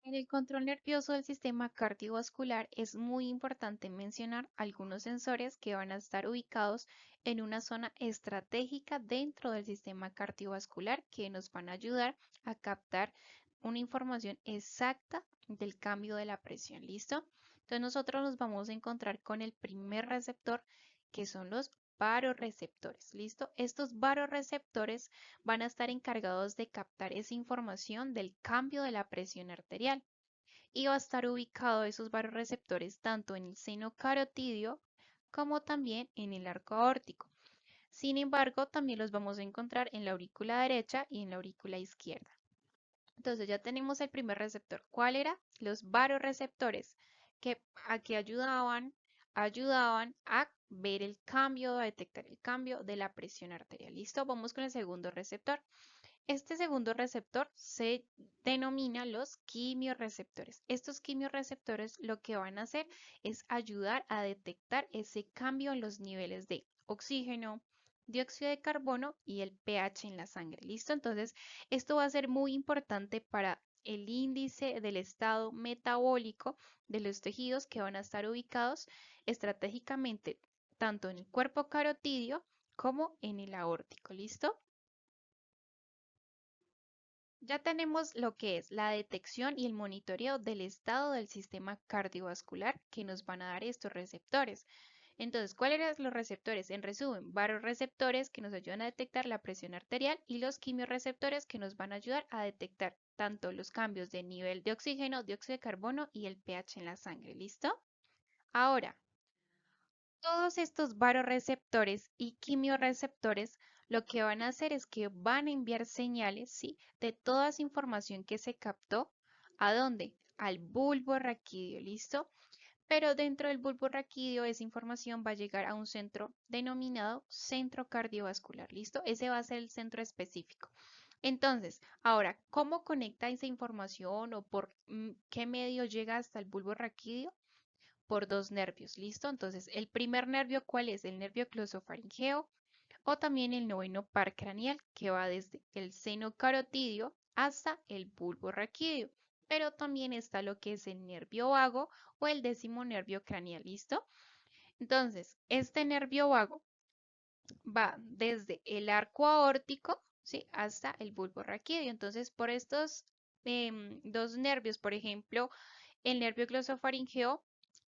En el control nervioso del sistema cardiovascular es muy importante mencionar algunos sensores que van a estar ubicados en una zona estratégica dentro del sistema cardiovascular que nos van a ayudar a captar una información exacta del cambio de la presión. ¿Listo? Entonces nosotros nos vamos a encontrar con el primer receptor que son los varoreceptores. ¿Listo? Estos varoreceptores van a estar encargados de captar esa información del cambio de la presión arterial y va a estar ubicado esos varoreceptores tanto en el seno carotidio como también en el arco aórtico. Sin embargo, también los vamos a encontrar en la aurícula derecha y en la aurícula izquierda. Entonces ya tenemos el primer receptor. ¿Cuál era? Los varoreceptores, que aquí ayudaban a ver el cambio, a detectar el cambio de la presión arterial. ¿Listo? Vamos con el segundo receptor. Este segundo receptor se denomina los quimiorreceptores. Estos quimiorreceptores lo que van a hacer es ayudar a detectar ese cambio en los niveles de oxígeno, dióxido de carbono y el pH en la sangre. ¿Listo? Entonces, esto va a ser muy importante para el índice del estado metabólico de los tejidos que van a estar ubicados estratégicamente tanto en el cuerpo carotidio como en el aórtico. ¿Listo? Ya tenemos lo que es la detección y el monitoreo del estado del sistema cardiovascular que nos van a dar estos receptores. Entonces, ¿cuáles eran los receptores? En resumen, varoreceptores que nos ayudan a detectar la presión arterial y los quimiorreceptores que nos van a ayudar a detectar tanto los cambios de nivel de oxígeno, dióxido de carbono y el pH en la sangre. ¿Listo? Ahora, todos estos varoreceptores y quimiorreceptores lo que van a hacer es que van a enviar señales, ¿sí? De toda esa información que se captó. ¿A dónde? Al bulbo raquídeo, ¿listo? Pero dentro del bulbo raquídeo esa información va a llegar a un centro denominado centro cardiovascular, ¿listo? Ese va a ser el centro específico. Entonces, ahora, ¿cómo conecta esa información o por qué medio llega hasta el bulbo raquídeo? Por dos nervios, ¿listo? Entonces, el primer nervio, ¿cuál es? El nervio glosofaringeo o también el noveno par craneal, que va desde el seno carotidio hasta el bulbo raquídeo. Pero también está lo que es el nervio vago o el décimo nervio craneal, ¿listo? Entonces, este nervio vago va desde el arco aórtico, ¿sí? Hasta el bulbo raquídeo. Entonces, por estos dos nervios, por ejemplo, el nervio glosofaringeo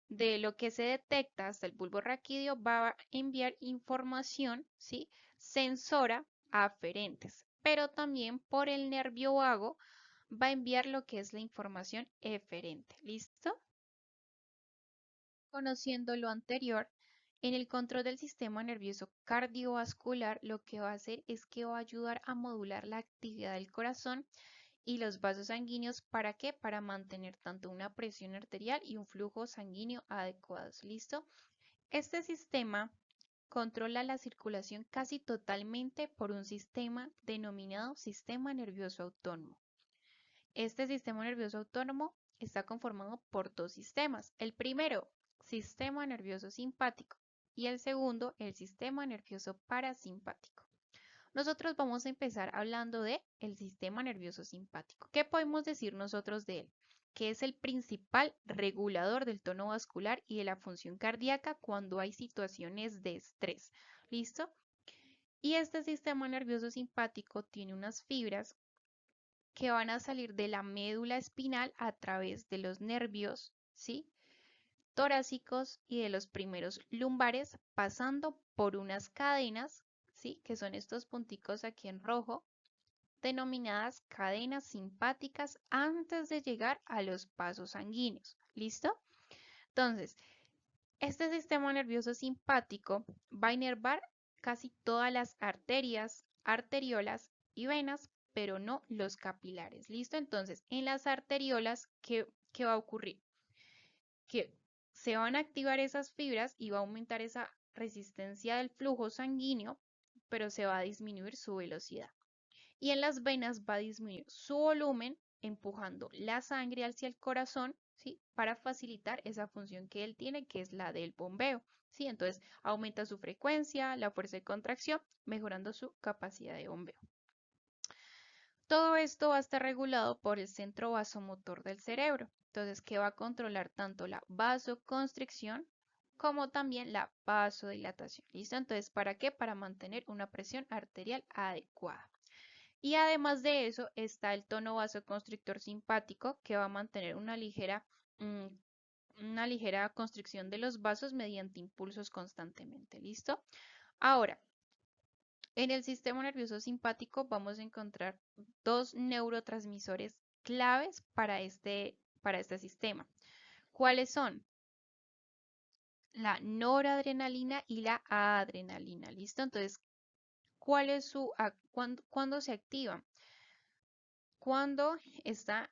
de lo que se detecta hasta el bulbo raquídeo va a enviar información, ¿sí? Sensora aferentes, pero también por el nervio vago va a enviar lo que es la información eferente. ¿Listo? Conociendo lo anterior, en el control del sistema nervioso cardiovascular, lo que va a hacer es que va a ayudar a modular la actividad del corazón y los vasos sanguíneos. ¿Para qué? Para mantener tanto una presión arterial y un flujo sanguíneo adecuados. ¿Listo? Este sistema controla la circulación casi totalmente por un sistema denominado sistema nervioso autónomo. Este sistema nervioso autónomo está conformado por dos sistemas. El primero, sistema nervioso simpático, y el segundo, el sistema nervioso parasimpático. Nosotros vamos a empezar hablando de el sistema nervioso simpático. ¿Qué podemos decir nosotros de él? Que es el principal regulador del tono vascular y de la función cardíaca cuando hay situaciones de estrés. ¿Listo? Y este sistema nervioso simpático tiene unas fibras que van a salir de la médula espinal a través de los nervios, ¿sí? Torácicos y de los primeros lumbares, pasando por unas cadenas, ¿sí? Que son estos punticos aquí en rojo, denominadas cadenas simpáticas antes de llegar a los vasos sanguíneos. ¿Listo? Entonces, este sistema nervioso simpático va a inervar casi todas las arterias, arteriolas y venas, pero no los capilares. ¿Listo? Entonces, en las arteriolas, ¿qué va a ocurrir? Que se van a activar esas fibras y va a aumentar esa resistencia del flujo sanguíneo, pero se va a disminuir su velocidad. Y en las venas va a disminuir su volumen, empujando la sangre hacia el corazón, ¿sí? Para facilitar esa función que él tiene, que es la del bombeo, ¿sí? Entonces aumenta su frecuencia, la fuerza de contracción, mejorando su capacidad de bombeo. Todo esto va a estar regulado por el centro vasomotor del cerebro. Entonces, que va a controlar tanto la vasoconstricción como también la vasodilatación. ¿Listo? Entonces, ¿para qué? Para mantener una presión arterial adecuada. Y además de eso está el tono vasoconstrictor simpático que va a mantener mm, una ligera constricción de los vasos mediante impulsos constantemente. ¿Listo? Ahora, en el sistema nervioso simpático vamos a encontrar dos neurotransmisores claves para este sistema. ¿Cuáles son? La noradrenalina y la adrenalina. ¿Listo? Entonces, ¿cuándo se activan? Cuando está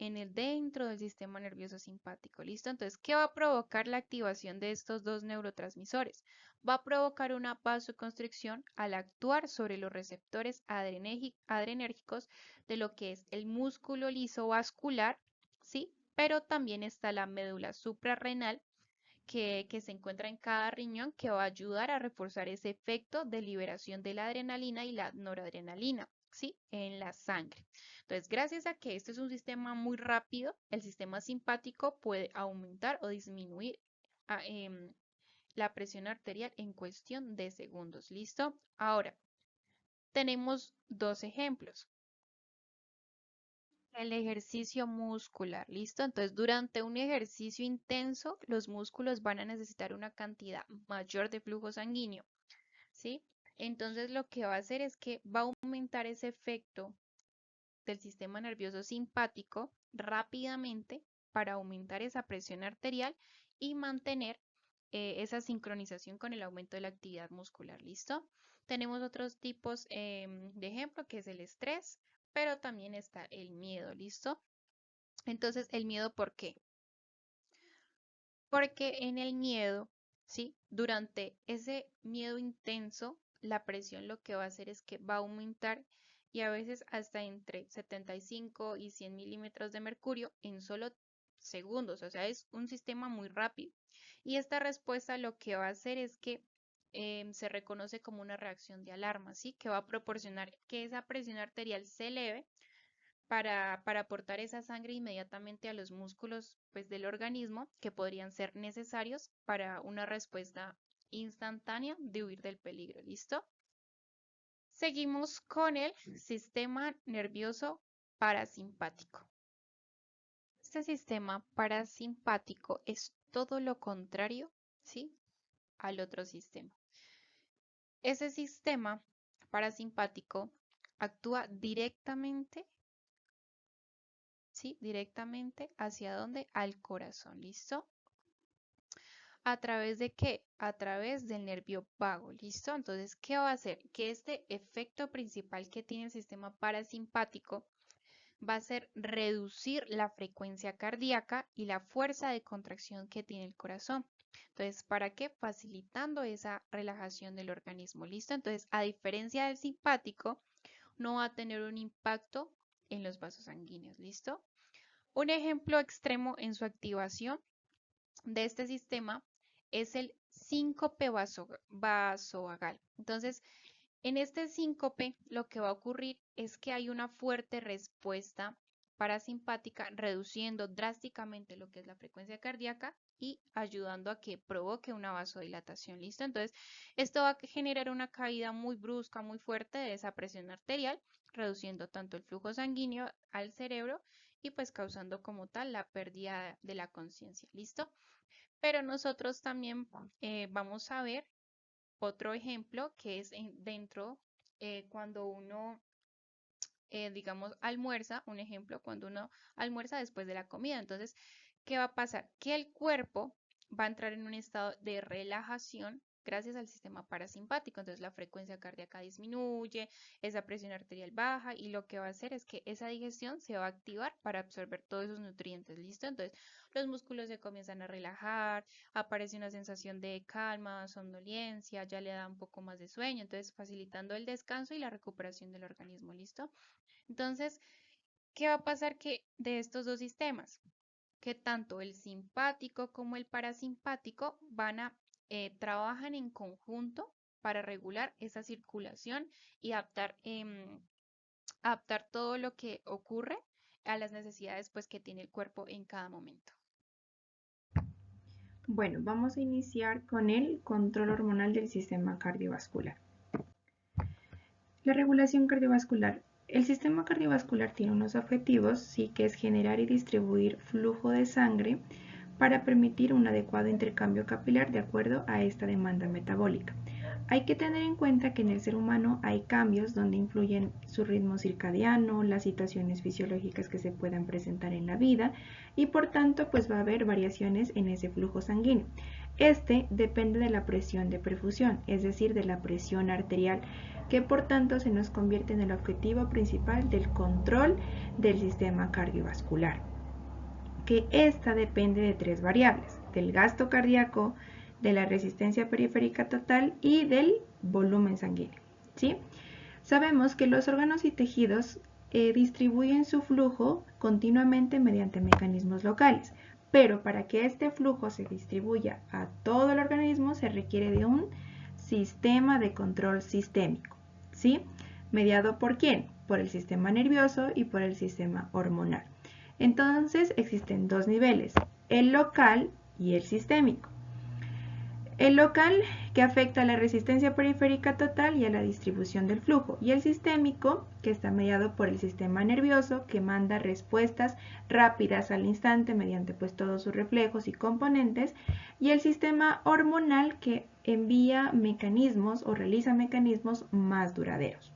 en el dentro del sistema nervioso simpático. ¿Listo? Entonces, ¿qué va a provocar la activación de estos dos neurotransmisores? Va a provocar una vasoconstricción al actuar sobre los receptores adrenérgicos de lo que es el músculo liso vascular, ¿sí? Pero también está la médula suprarrenal que se encuentra en cada riñón que va a ayudar a reforzar ese efecto de liberación de la adrenalina y la noradrenalina, ¿sí? En la sangre. Entonces, gracias a que este es un sistema muy rápido, el sistema simpático puede aumentar o disminuir ah, em, la presión arterial en cuestión de segundos. ¿Listo? Ahora, tenemos dos ejemplos. El ejercicio muscular, ¿listo? Entonces, durante un ejercicio intenso, los músculos van a necesitar una cantidad mayor de flujo sanguíneo, ¿sí? Entonces, lo que va a hacer es que va a aumentar ese efecto del sistema nervioso simpático rápidamente para aumentar esa presión arterial y mantener esa sincronización con el aumento de la actividad muscular. ¿Listo? Tenemos otros tipos de ejemplo que es el estrés, pero también está el miedo. ¿Listo? Entonces, el miedo, ¿por qué? Porque en el miedo, ¿sí? Durante ese miedo intenso, la presión lo que va a hacer es que va a aumentar y a veces hasta entre 75 y 100 milímetros de mercurio en solo segundos. O sea, es un sistema muy rápido. Y esta respuesta lo que va a hacer es que se reconoce como una reacción de alarma, ¿sí? Que va a proporcionar que esa presión arterial se eleve para aportar esa sangre inmediatamente a los músculos pues, del organismo que podrían ser necesarios para una respuesta instantánea de huir del peligro. ¿Listo? Seguimos con el sistema nervioso parasimpático. Este sistema parasimpático es todo lo contrario, ¿sí? Al otro sistema. Ese sistema parasimpático actúa directamente, ¿sí? Directamente hacia dónde? Al corazón, ¿listo? ¿A través de qué? A través del nervio vago, ¿listo? Entonces, ¿qué va a hacer? Que este efecto principal que tiene el sistema parasimpático va a ser reducir la frecuencia cardíaca y la fuerza de contracción que tiene el corazón. Entonces, ¿para qué? Facilitando esa relajación del organismo, ¿listo? Entonces, a diferencia del simpático, no va a tener un impacto en los vasos sanguíneos, ¿listo? Un ejemplo extremo en su activación de este sistema es el síncope vasovagal. Entonces, en este síncope lo que va a ocurrir es que hay una fuerte respuesta parasimpática reduciendo drásticamente lo que es la frecuencia cardíaca y ayudando a que provoque una vasodilatación. ¿Listo? Entonces, esto va a generar una caída muy brusca, muy fuerte de esa presión arterial, reduciendo tanto el flujo sanguíneo al cerebro y pues causando como tal la pérdida de la conciencia. ¿Listo? Pero nosotros también vamos a ver otro ejemplo que es dentro cuando uno, digamos, almuerza, un ejemplo, cuando uno almuerza después de la comida. Entonces, ¿qué va a pasar? Que el cuerpo va a entrar en un estado de relajación gracias al sistema parasimpático. Entonces, la frecuencia cardíaca disminuye, esa presión arterial baja y lo que va a hacer es que esa digestión se va a activar para absorber todos esos nutrientes. ¿Listo? Entonces, los músculos se comienzan a relajar, aparece una sensación de calma, somnolencia, ya le da un poco más de sueño, entonces facilitando el descanso y la recuperación del organismo. ¿Listo? Entonces, ¿qué va a pasar que de estos dos sistemas? Que tanto el simpático como el parasimpático trabajan en conjunto para regular esa circulación y adaptar adaptar todo lo que ocurre a las necesidades pues que tiene el cuerpo en cada momento. Bueno, vamos a iniciar con el control hormonal del sistema cardiovascular. La regulación cardiovascular. El sistema cardiovascular tiene unos objetivos, sí, que es generar y distribuir flujo de sangre para permitir un adecuado intercambio capilar de acuerdo a esta demanda metabólica. Hay que tener en cuenta que en el ser humano hay cambios donde influyen su ritmo circadiano, las situaciones fisiológicas que se puedan presentar en la vida y por tanto pues va a haber variaciones en ese flujo sanguíneo. Este depende de la presión de perfusión, es decir, de la presión arterial, que por tanto se nos convierte en el objetivo principal del control del sistema cardiovascular, que esta depende de tres variables: del gasto cardíaco, de la resistencia periférica total y del volumen sanguíneo, ¿sí? Sabemos que los órganos y tejidos distribuyen su flujo continuamente mediante mecanismos locales, pero para que este flujo se distribuya a todo el organismo se requiere de un sistema de control sistémico, ¿sí? ¿Mediado por quién? Por el sistema nervioso y por el sistema hormonal. Entonces existen dos niveles, el local y el sistémico. El local, que afecta a la resistencia periférica total y a la distribución del flujo, y el sistémico, que está mediado por el sistema nervioso, que manda respuestas rápidas al instante mediante pues todos sus reflejos y componentes, y el sistema hormonal, que envía mecanismos o realiza mecanismos más duraderos.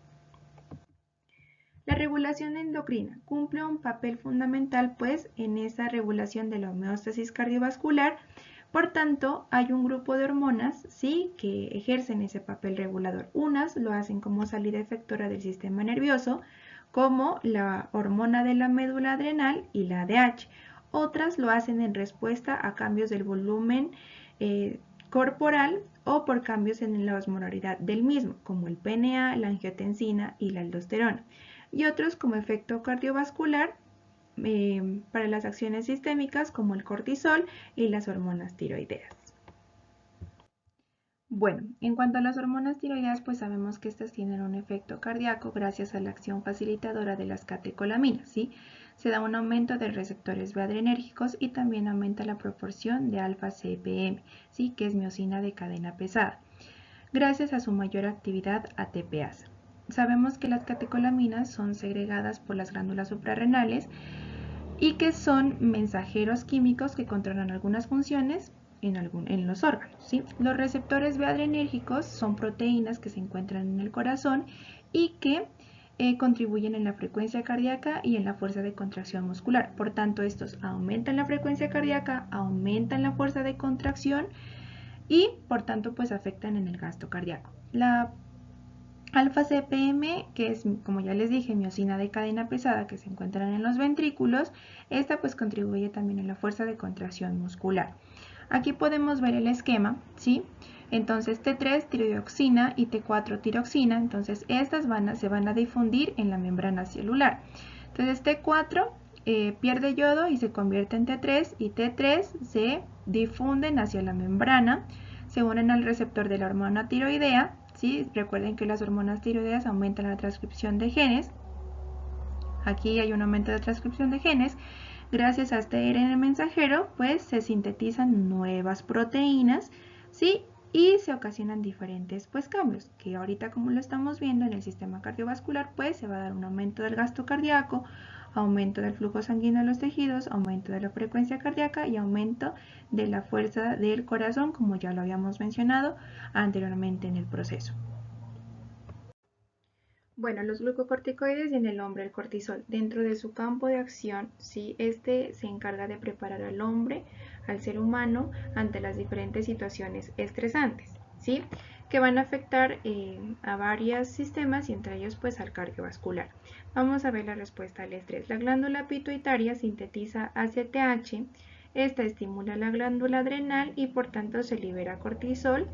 La regulación endocrina cumple un papel fundamental pues en esa regulación de la homeostasis cardiovascular. Por tanto, hay un grupo de hormonas, ¿sí?, que ejercen ese papel regulador. Unas lo hacen como salida efectora del sistema nervioso, como la hormona de la médula adrenal y la ADH. Otras lo hacen en respuesta a cambios del volumen corporal o por cambios en la osmolaridad del mismo, como el PNA, la angiotensina y la aldosterona. Y otros como efecto cardiovascular para las acciones sistémicas como el cortisol y las hormonas tiroideas. Bueno, en cuanto a las hormonas tiroideas, pues sabemos que estas tienen un efecto cardíaco gracias a la acción facilitadora de las catecolaminas, ¿sí? Se da un aumento de receptores B adrenérgicos y también aumenta la proporción de alfa-CPM, ¿sí?, que es miosina de cadena pesada, gracias a su mayor actividad ATPasa. Sabemos que las catecolaminas son segregadas por las glándulas suprarrenales y que son mensajeros químicos que controlan algunas funciones en los órganos, ¿sí? Los receptores B adrenérgicos son proteínas que se encuentran en el corazón y que contribuyen en la frecuencia cardíaca y en la fuerza de contracción muscular. Por tanto, estos aumentan la frecuencia cardíaca, aumentan la fuerza de contracción y por tanto pues afectan en el gasto cardíaco. La alfa-CPM, que es, como ya les dije, miosina de cadena pesada que se encuentran en los ventrículos, esta pues contribuye también en la fuerza de contracción muscular. Aquí podemos ver el esquema, ¿sí? Entonces T3 tiroioxina y T4 tiroxina, entonces estas se van a difundir en la membrana celular. Entonces T4 pierde yodo y se convierte en T3 y T3 se difunden hacia la membrana, se unen al receptor de la hormona tiroidea, ¿sí? Recuerden que las hormonas tiroideas aumentan la transcripción de genes. Aquí hay un aumento de transcripción de genes. Gracias a este ARN mensajero, pues se sintetizan nuevas proteínas, ¿sí? Y se ocasionan diferentes pues cambios, que ahorita, como lo estamos viendo en el sistema cardiovascular, pues se va a dar un aumento del gasto cardíaco, aumento del flujo sanguíneo a los tejidos, aumento de la frecuencia cardíaca y aumento de la fuerza del corazón, como ya lo habíamos mencionado anteriormente en el proceso. Bueno, los glucocorticoides y en el hombre el cortisol. Dentro de su campo de acción, sí, este se encarga de preparar al hombre, al ser humano, ante las diferentes situaciones estresantes, ¿sí?, que van a afectar a varios sistemas y entre ellos pues al cardiovascular. Vamos a ver la respuesta al estrés. La glándula pituitaria sintetiza ACTH, esta estimula la glándula adrenal y por tanto se libera cortisol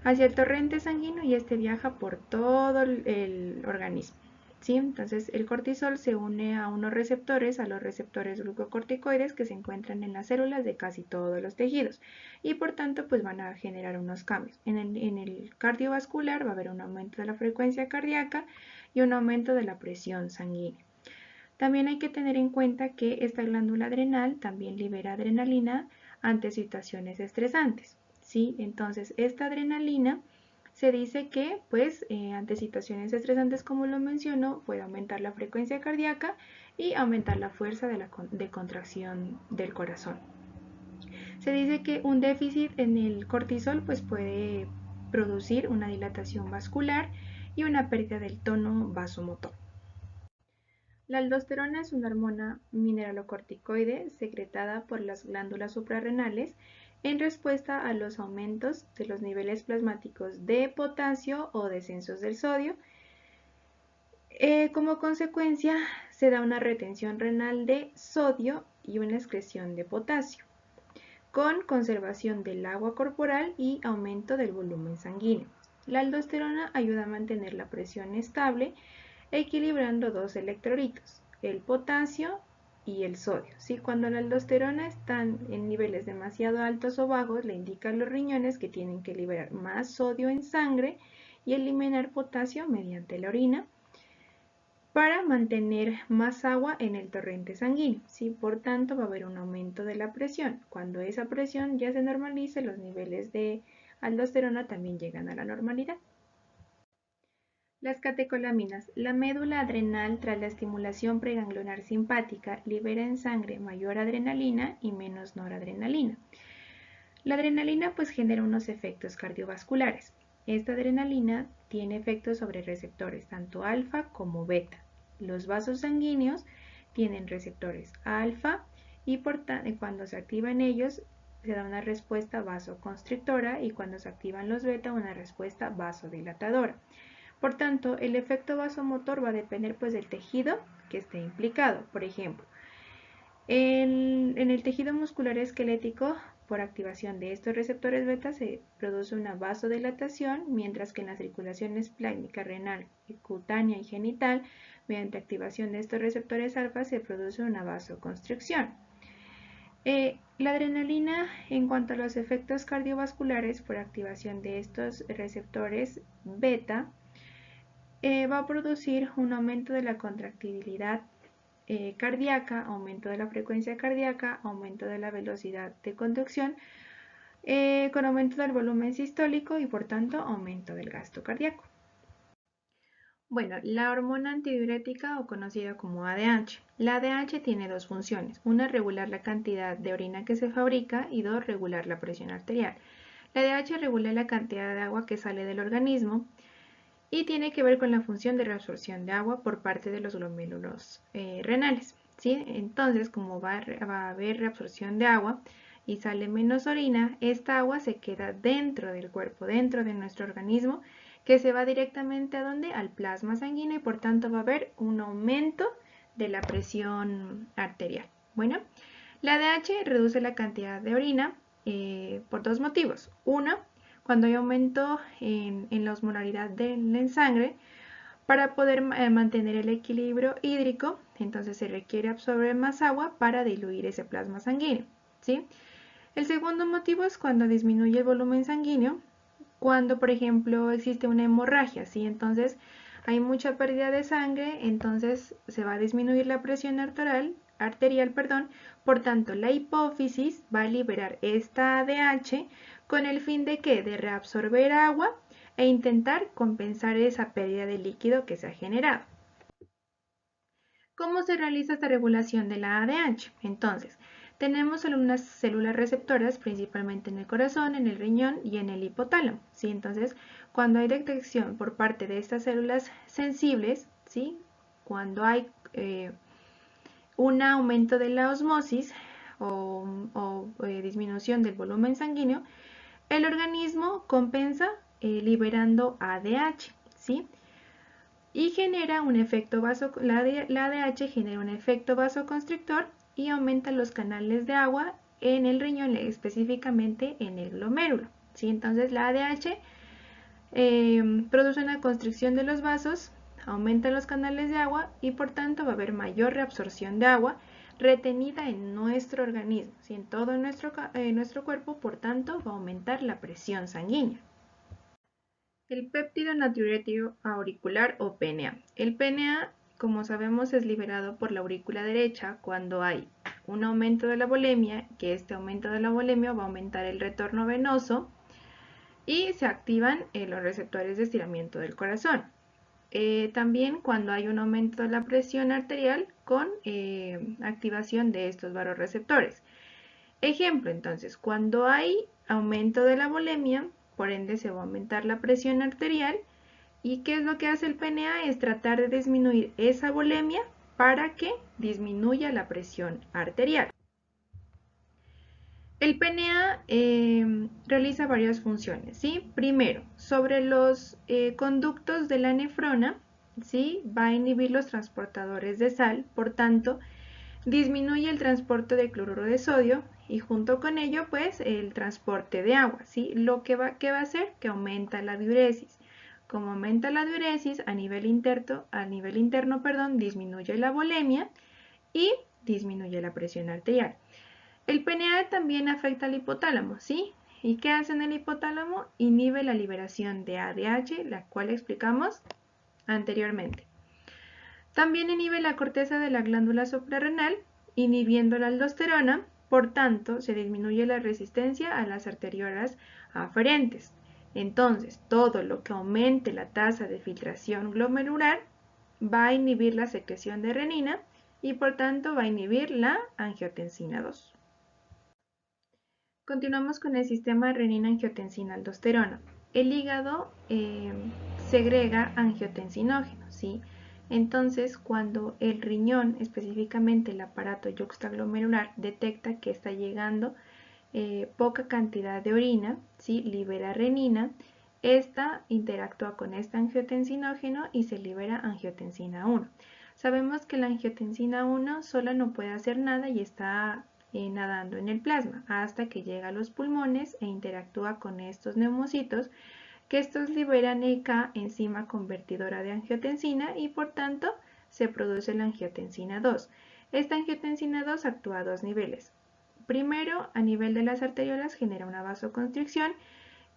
hacia el torrente sanguíneo y este viaja por todo el organismo, ¿sí? Entonces el cortisol se une a unos receptores, a los receptores glucocorticoides que se encuentran en las células de casi todos los tejidos y por tanto pues van a generar unos cambios. En el cardiovascular va a haber un aumento de la frecuencia cardíaca y un aumento de la presión sanguínea. También hay que tener en cuenta que esta glándula adrenal también libera adrenalina ante situaciones estresantes, ¿sí? Entonces, esta adrenalina se dice que, pues, ante situaciones estresantes, como lo menciono, puede aumentar la frecuencia cardíaca y aumentar la fuerza de contracción del corazón. Se dice que un déficit en el cortisol, pues, puede producir una dilatación vascular y una pérdida del tono vasomotor. La aldosterona es una hormona mineralocorticoide secretada por las glándulas suprarrenales en respuesta a los aumentos de los niveles plasmáticos de potasio o descensos del sodio. Como consecuencia, se da una retención renal de sodio y una excreción de potasio, con conservación del agua corporal y aumento del volumen sanguíneo. La aldosterona ayuda a mantener la presión estable, equilibrando dos electrolitos, el potasio y el sodio. ¿Sí? Cuando la aldosterona está en niveles demasiado altos o bajos, le indica a los riñones que tienen que liberar más sodio en sangre y eliminar potasio mediante la orina para mantener más agua en el torrente sanguíneo. ¿Sí? Por tanto, va a haber un aumento de la presión. Cuando esa presión ya se normalice, los niveles de aldosterona también llegan a la normalidad. Las catecolaminas. La médula adrenal, tras la estimulación preganglionar simpática, libera en sangre mayor adrenalina y menos noradrenalina. La adrenalina pues genera unos efectos cardiovasculares. Esta adrenalina tiene efectos sobre receptores tanto alfa como beta. Los vasos sanguíneos tienen receptores alfa y cuando se activan ellos se da una respuesta vasoconstrictora y cuando se activan los beta una respuesta vasodilatadora. Por tanto, el efecto vasomotor va a depender pues del tejido que esté implicado. Por ejemplo, en el tejido muscular esquelético, por activación de estos receptores beta se produce una vasodilatación, mientras que en la circulación esplácnica, renal, cutánea y genital, mediante activación de estos receptores alfa se produce una vasoconstricción. La adrenalina, en cuanto a los efectos cardiovasculares por activación de estos receptores beta, va a producir un aumento de la contractibilidad cardíaca, aumento de la frecuencia cardíaca, aumento de la velocidad de conducción, con aumento del volumen sistólico y por tanto aumento del gasto cardíaco. Bueno, la hormona antidiurética o conocida como ADH. La ADH tiene dos funciones. Una, regular la cantidad de orina que se fabrica y dos, regular la presión arterial. La ADH regula la cantidad de agua que sale del organismo y tiene que ver con la función de reabsorción de agua por parte de los glomérulos renales. ¿Sí? Entonces, como va a haber reabsorción de agua y sale menos orina, esta agua se queda dentro del cuerpo, dentro de nuestro organismo, que se va directamente ¿a dónde? Al plasma sanguíneo y por tanto va a haber un aumento de la presión arterial. Bueno, la ADH reduce la cantidad de orina por dos motivos. Uno, cuando hay aumento en la osmolaridad en sangre, para poder mantener el equilibrio hídrico, entonces se requiere absorber más agua para diluir ese plasma sanguíneo. ¿Sí? El segundo motivo es cuando disminuye el volumen sanguíneo, cuando por ejemplo existe una hemorragia, ¿sí? Entonces hay mucha pérdida de sangre, entonces se va a disminuir la presión arterial, por tanto la hipófisis va a liberar esta ADH con el fin de ¿qué? De reabsorber agua e intentar compensar esa pérdida de líquido que se ha generado. ¿Cómo se realiza esta regulación de la ADH? Entonces, tenemos unas células receptoras principalmente en el corazón, en el riñón y en el hipotálamo. ¿Sí? Entonces, cuando hay detección por parte de estas células sensibles, ¿sí? Cuando hay un aumento de la osmosis o disminución del volumen sanguíneo, el organismo compensa liberando ADH, ¿sí? Y genera un efecto la ADH genera un efecto vasoconstrictor y aumenta los canales de agua en el riñón, específicamente en el glomérulo, ¿sí? Entonces la ADH produce una constricción de los vasos, aumenta los canales de agua y por tanto va a haber mayor reabsorción de agua retenida en nuestro organismo, ¿sí? En todo nuestro cuerpo, por tanto va a aumentar la presión sanguínea. El péptido natriurético auricular o PNA. El PNA, como sabemos, es liberado por la aurícula derecha cuando hay un aumento de la volemia, que este aumento de la volemia va a aumentar el retorno venoso y se activan los receptores de estiramiento del corazón. También cuando hay un aumento de la presión arterial con activación de estos vasoreceptores. Ejemplo, entonces, cuando hay aumento de la volemia, por ende se va a aumentar la presión arterial. ¿Y qué es lo que hace el PNA? Es tratar de disminuir esa volemia para que disminuya la presión arterial. El PNA realiza varias funciones, ¿sí? Primero, sobre los conductos de la nefrona, ¿sí? Va a inhibir los transportadores de sal, por tanto, disminuye el transporte de cloruro de sodio y junto con ello, pues, el transporte de agua, ¿sí? ¿Qué va a hacer? Que aumenta la diuresis. Como aumenta la diuresis a nivel interno, disminuye la volemia y disminuye la presión arterial. El PNA también afecta al hipotálamo, ¿sí? ¿Y qué hace en el hipotálamo? Inhibe la liberación de ADH, la cual explicamos anteriormente. También inhibe la corteza de la glándula suprarrenal, inhibiendo la aldosterona, por tanto, se disminuye la resistencia a las arteriolas aferentes. Entonces, todo lo que aumente la tasa de filtración glomerular va a inhibir la secreción de renina y por tanto va a inhibir la angiotensina 2. Continuamos con el sistema renina-angiotensina-aldosterona. El hígado segrega angiotensinógeno, ¿sí? Entonces, cuando el riñón, específicamente el aparato yuxtaglomerular, detecta que está llegando poca cantidad de orina, ¿sí? Libera renina. Esta interactúa con este angiotensinógeno y se libera angiotensina 1. Sabemos que la angiotensina 1 sola no puede hacer nada y está nadando en el plasma hasta que llega a los pulmones e interactúa con estos neumocitos, que estos liberan EK, enzima convertidora de angiotensina, y por tanto se produce la angiotensina 2. Esta angiotensina 2 actúa a dos niveles. Primero, a nivel de las arteriolas genera una vasoconstricción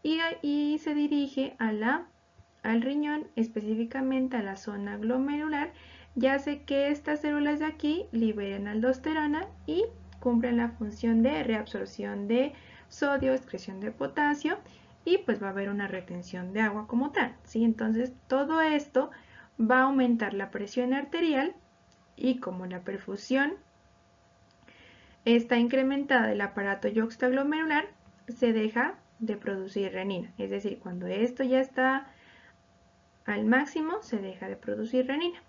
y se dirige al riñón, específicamente a la zona glomerular, y hace que estas células de aquí liberen aldosterona y cumplen la función de reabsorción de sodio, excreción de potasio, y pues va a haber una retención de agua como tal, ¿sí? Entonces todo esto va a aumentar la presión arterial y como la perfusión está incrementada del aparato yuxtaglomerular, se deja de producir renina. Es decir, cuando esto ya está al máximo, se deja de producir renina.